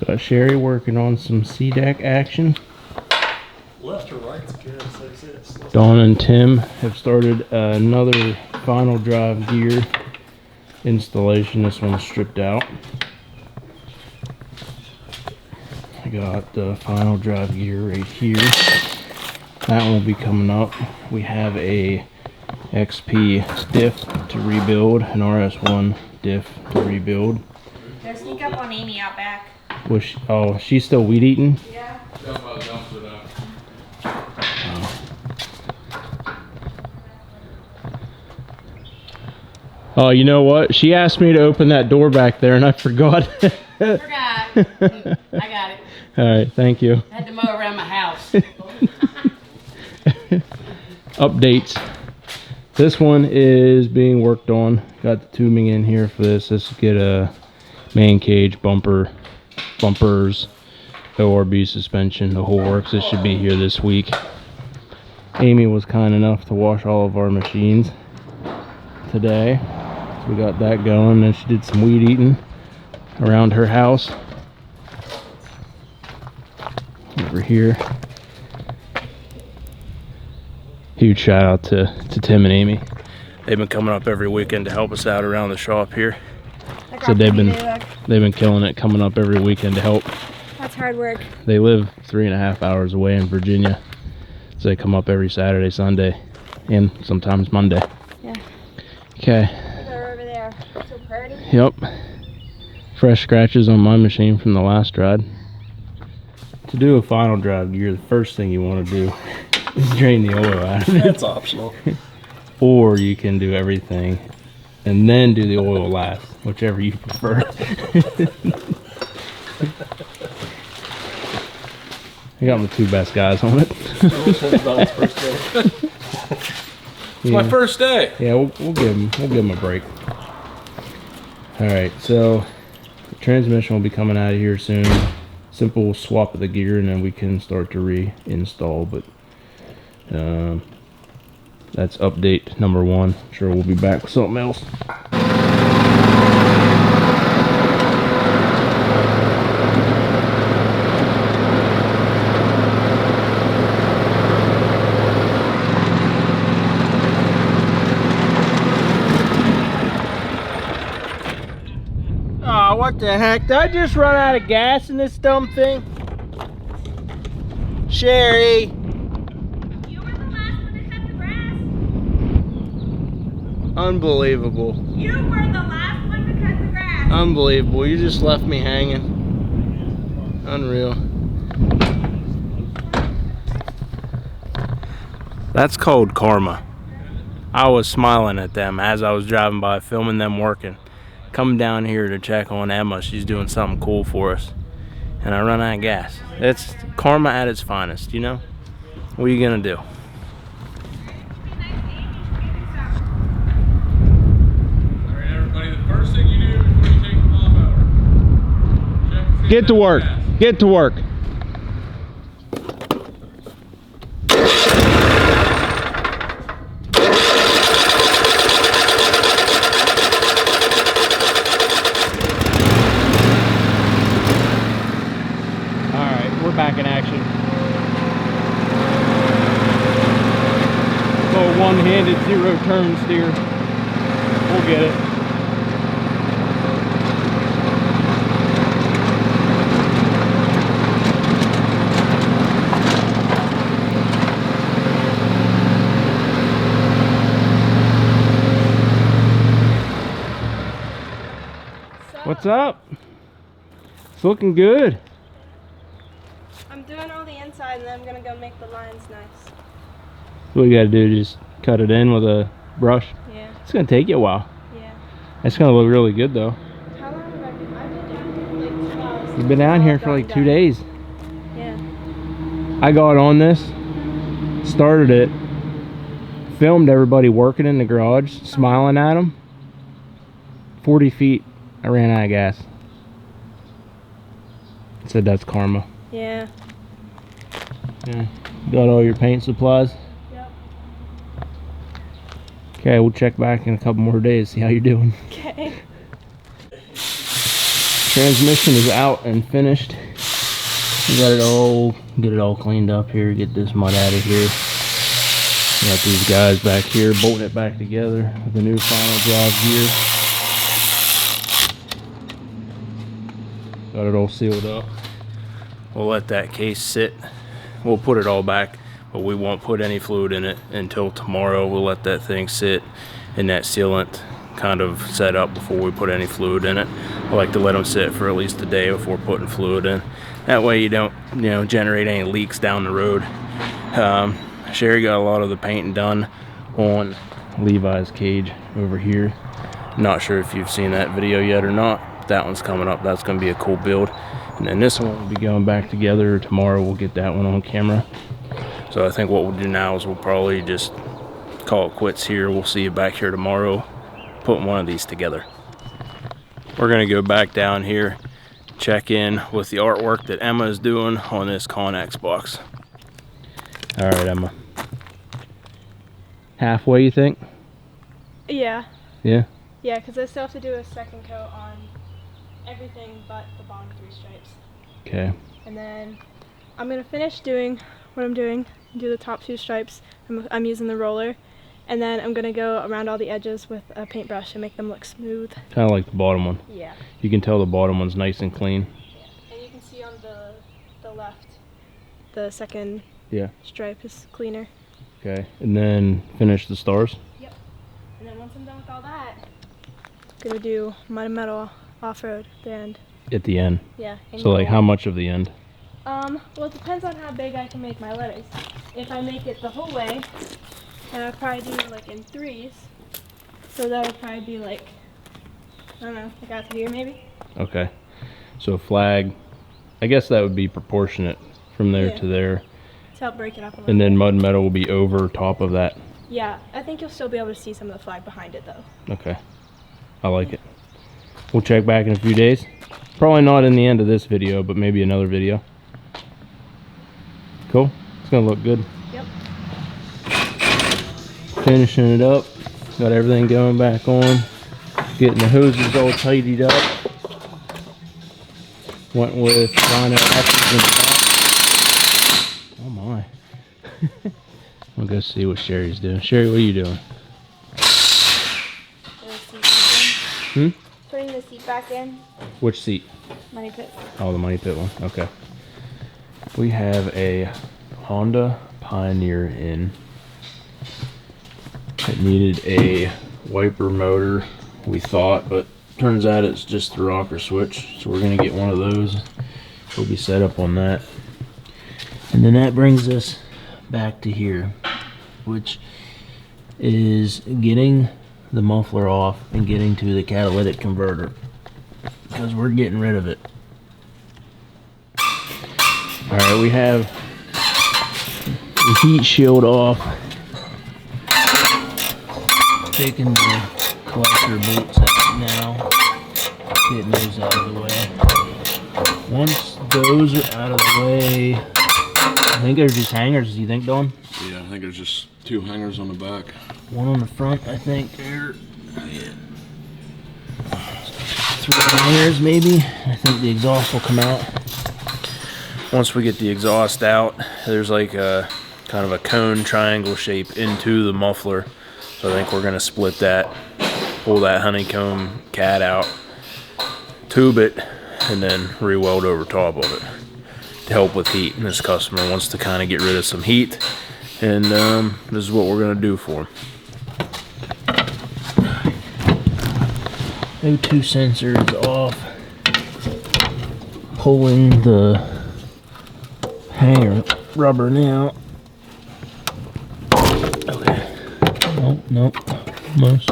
Got Sherry working on some C-deck action. Left or right's good, so it's Dawn and Tim have started another final drive gear installation. This one's stripped out. I got the final drive gear right here. That one will be coming up. We have a XP diff to rebuild, an RS1 diff to rebuild. Go sneak up on Amy out back. Was she, oh, she's still weed eating? Yeah. Oh, you know what? She asked me to open that door back there and I forgot. Forgot. I got it. Alright, thank you. I had to mow around my house. Updates. This one is being worked on. Got the tubing in here for this. This will get a main cage, bumpers, ORB suspension, the whole works. This should be here this week. Amy was kind enough to wash all of our machines today. So we got that going. Then she did some weed eating around her house. Over here. Huge shout out to Tim and Amy. They've been coming up every weekend to help us out around the shop here. So they've been killing it, coming up every weekend to help. That's hard work. They live 3.5 hours away in Virginia, so they come up every Saturday, Sunday, and sometimes Monday. Yeah. Okay. They're over there. So pretty. Yep. Fresh scratches on my machine from the last ride. To do a final drive gear, the first thing you want to do is drain the oil out of it. That's optional. Or you can do everything and then do the oil last, whichever you prefer. I got my two best guys on it. It's my first day. Yeah, we'll give him a break. All right, so the transmission will be coming out of here soon. Simple swap of the gear, and then we can start to reinstall. But that's update number 1. Sure, we'll be back with something else. Oh, what the heck? Did I just run out of gas in this dumb thing? Sherry! You were the last one to cut the grass. Unbelievable. You were the last one to cut the grass. Unbelievable. You just left me hanging. Unreal. That's called karma. I was smiling at them as I was driving by, filming them working. Come down here to check on Emma. She's doing something cool for us. And I run out of gas. It's karma at its finest, you know? What are you gonna do? Alright, everybody, the first thing you do before you take the lawnmower, check and see Get to work. gas. Get to work. Back in action. Little one-handed 0-turn steer. We'll get it. What's up? It's looking good. I'm doing all the inside and then I'm gonna go make the lines nice. What you gotta do, just cut it in with a brush. Yeah. It's gonna take you a while. Yeah. It's gonna look really good though. How long have I been? I've been down here for like 2 hours. You've been down here for like 2 days. Yeah. I got on this, started it, filmed everybody working in the garage, smiling at them. 40 feet, I ran out of gas. Said that's karma. Yeah. Yeah. Got all your paint supplies? Yep. Okay, we'll check back in a couple more days, see how you're doing. Okay. Transmission is out and finished. We got it all, get it all cleaned up here, get this mud out of here. Got these guys back here bolting it back together with the new final drive gear. Got it all sealed up. We'll let that case sit. We'll put it all back, but we won't put any fluid in it until tomorrow. We'll let that thing sit and that sealant kind of set up before we put any fluid in it. I like to let them sit for at least a day before putting fluid in. That way you don't, generate any leaks down the road. Sherry got a lot of the painting done on Levi's cage over here. Not sure if you've seen that video yet or not. That one's coming up. That's going to be a cool build. And then this one will be going back together tomorrow. We'll get that one on camera. So I think what we'll do now is we'll probably just call it quits here. We'll see you back here tomorrow putting one of these together. We're going to go back down here, check in with the artwork that Emma is doing on this Connex box. All right, Emma. Halfway, you think? Yeah. Yeah? Yeah, because I still have to do a second coat on everything but the bottom 3 stripes. Okay. And then I'm going to finish doing what I'm doing, do the top 2 stripes. I'm using the roller. And then I'm going to go around all the edges with a paintbrush and make them look smooth. Kind of like the bottom one. Yeah. You can tell the bottom one's nice and clean. Yeah. And you can see on the left, the second stripe is cleaner. Okay. And then finish the stars? Yep. And then once I'm done with all that, I'm going to do mud and metal off-road at the end. At the end? Yeah. So like how much of the end? Well, it depends on how big I can make my letters. If I make it the whole way, and I'll probably do like in 3s. So that would probably be like, I don't know, like out to here maybe? Okay. So flag, I guess that would be proportionate from there to there. To help break it up a little. And then mud and metal will be over top of that. Yeah, I think you'll still be able to see some of the flag behind it though. Okay. I like it. We'll check back in a few days. Probably not in the end of this video, but maybe another video. Cool. It's gonna look good. Yep. Finishing it up. Got everything going back on. Getting the hoses all tidied up. Went with Rhino X's in the back. Oh my. We'll go see what Sherry's doing. Sherry, what are you doing? Putting the seat back in. Which seat? Money pit. Oh, the money pit one. Okay. We have a Honda Pioneer in. It needed a wiper motor, we thought, but turns out it's just the rocker switch. So we're gonna get one of those. We'll be set up on that. And then that brings us back to here, which is getting the muffler off and getting to the catalytic converter, because we're getting rid of it. Alright, we have the heat shield off. Taking the collector bolts out now. Getting those out of the way. Once those are out of the way, I think they're just hangers, do you think, Don? Yeah, I think there's just 2 hangers on the back. One on the front, I think. There. Yeah. 3 hangers, maybe. I think the exhaust will come out. Once we get the exhaust out, there's like a kind of a cone triangle shape into the muffler. So I think we're gonna split that, pull that honeycomb cat out, tube it, and then re-weld over top of it to help with heat. And this customer wants to kind of get rid of some heat, and this is what we're gonna do for him. O2 sensor is off. Pulling the hanger rubber now. Okay. Nope. Almost.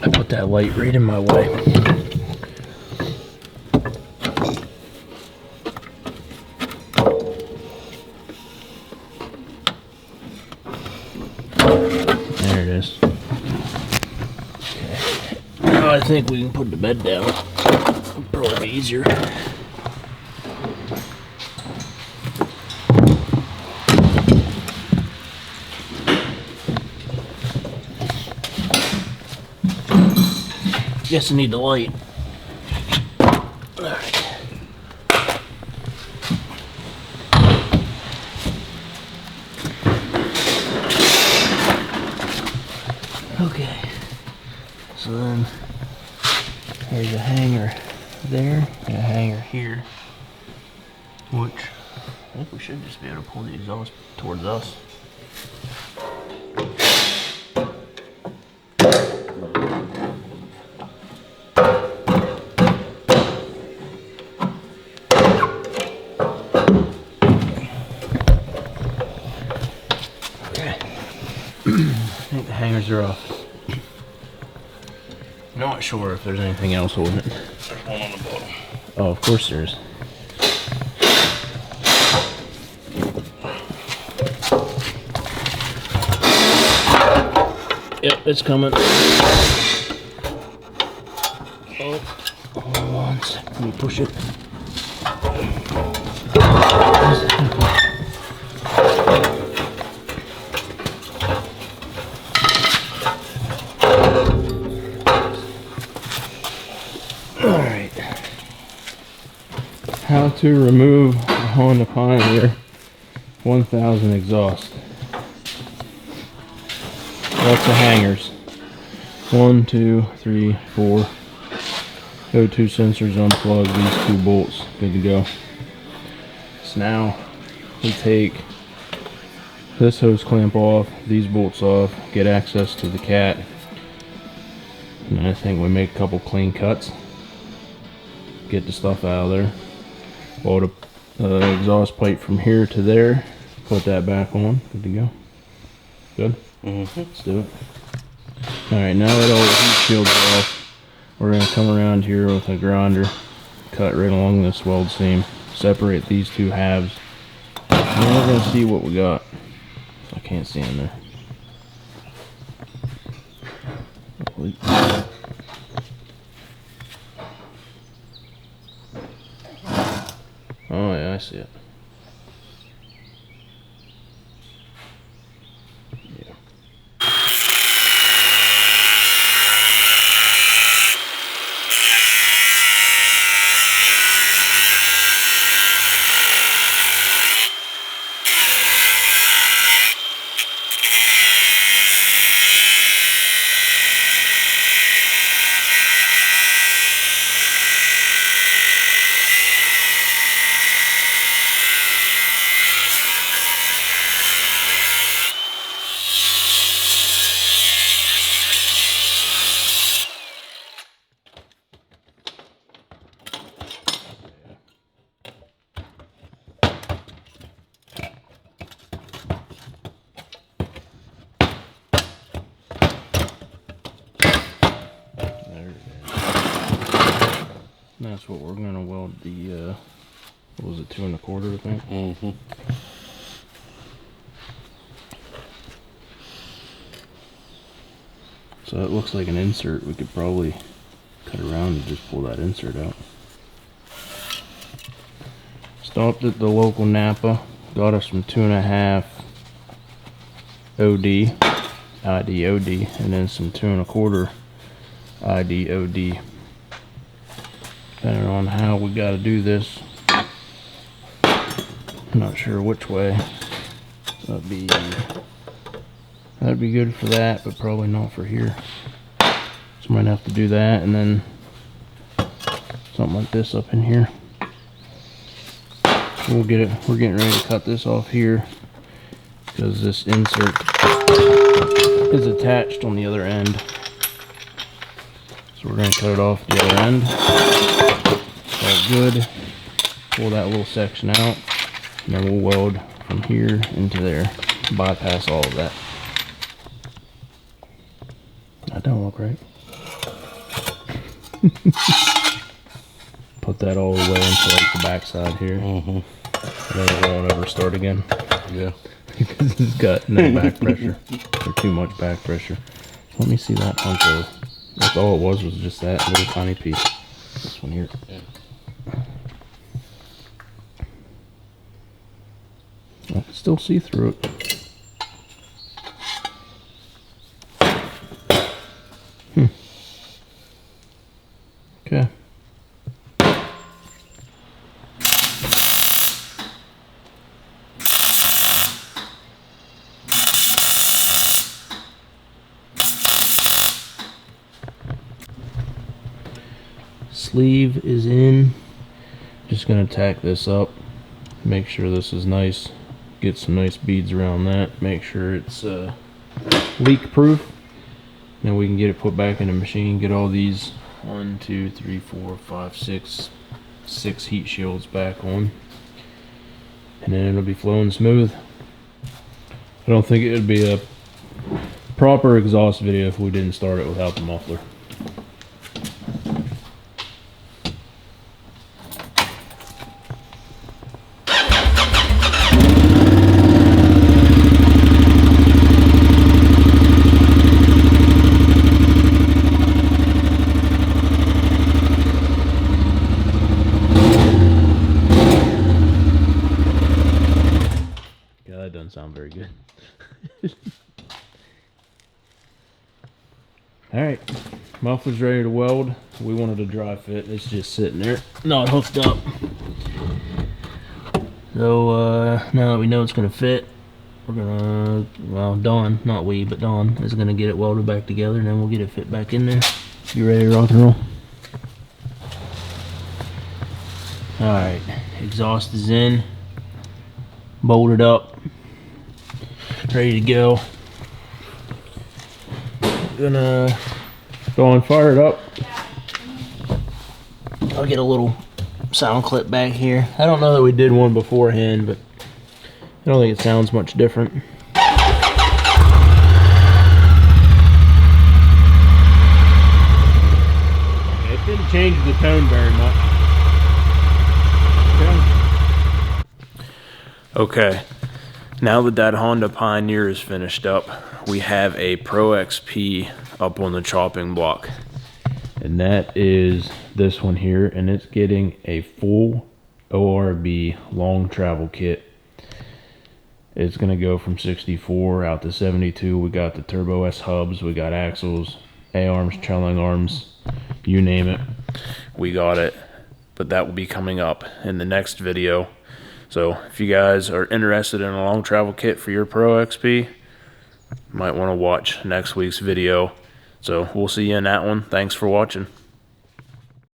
I put that light right in my way. There it is. Okay. Now I think we can put the bed down. be easier. Guess I need the light. Alright. Okay. So then there's a hanger there and a hanger here, which I think we should just be able to pull the exhaust towards us. I think the hangers are off. Not sure if there's anything else holding it. There's one on the bottom. Oh, of course there is. Yep, it's coming. Oh, hold on a sec. Let me push it. Alright. How to remove a Honda Pioneer 1000 exhaust. Lots of hangers. 1, 2, 3, 4. O2 sensors unplug, these 2 bolts, good to go. So now we take this hose clamp off, these bolts off, get access to the cat, and then I think we make a couple clean cuts. Get the stuff out of there. Load the exhaust pipe from here to there. Put that back on. Good to go. Good? Let's do it. Alright, now that all the heat shields are off, we're going to come around here with a grinder, cut right along this weld seam, separate these 2 halves, and then we're going to see what we got. I can't see in there. Oh yeah, I see it. Yeah. That's what we're gonna weld the, what was it, 2 1/4, I think? So it looks like an insert. We could probably cut around and just pull that insert out. Stopped at the local Napa, got us some 2 1/2 OD, ID OD, and then some 2 1/4 ID OD. Depending on how we got to do this, I'm not sure which way. That'd be good for that, but probably not for here. So might have to do that, and then something like this up in here. We'll get it. We're getting ready to cut this off here because this insert is attached on the other end. So we're going to cut it off the other end. All good. Pull that little section out, and then we'll weld from here into there. Bypass all of that. That don't look right. Put that all the way into like the back side here. And then it won't ever start again. Yeah. Because it's got no back pressure. Or too much back pressure. Let me see that punch hole. That's all it was just that little tiny piece. This one here. Yeah. still see through it. Okay. Sleeve is in. Just gonna tack this up. Make sure this is nice. Get some nice beads around that. Make sure it's leak proof. Then we can get it put back in the machine. Get all these 1, 2, 3, 4, 5, 6 heat shields back on, and then it'll be flowing smooth. I don't think it would be a proper exhaust video if we didn't start it without the muffler. That doesn't sound very good. Alright, muffler's ready to weld. We wanted a dry fit. It's just sitting there, not hooked up. So now that we know it's going to fit, we're going to, well, Dawn, not we, but Dawn is going to get it welded back together, and then we'll get it fit back in there. You ready to rock and roll? Alright, exhaust is in, bolted up, ready to go. Gonna go and fire it up. I'll get a little sound clip back here. I don't know that we did one beforehand, but I don't think it sounds much different. It didn't change the tone very much. Okay. Now that Honda Pioneer is finished up, we have a Pro XP up on the chopping block. And that is this one here, and it's getting a full ORB long travel kit. It's gonna go from 64 out to 72. We got the Turbo S hubs, we got axles, A-arms, trailing arms, you name it, we got it. But that will be coming up in the next video. So if you guys are interested in a long travel kit for your Pro XP, you might want to watch next week's video. So we'll see you in that one. Thanks for watching.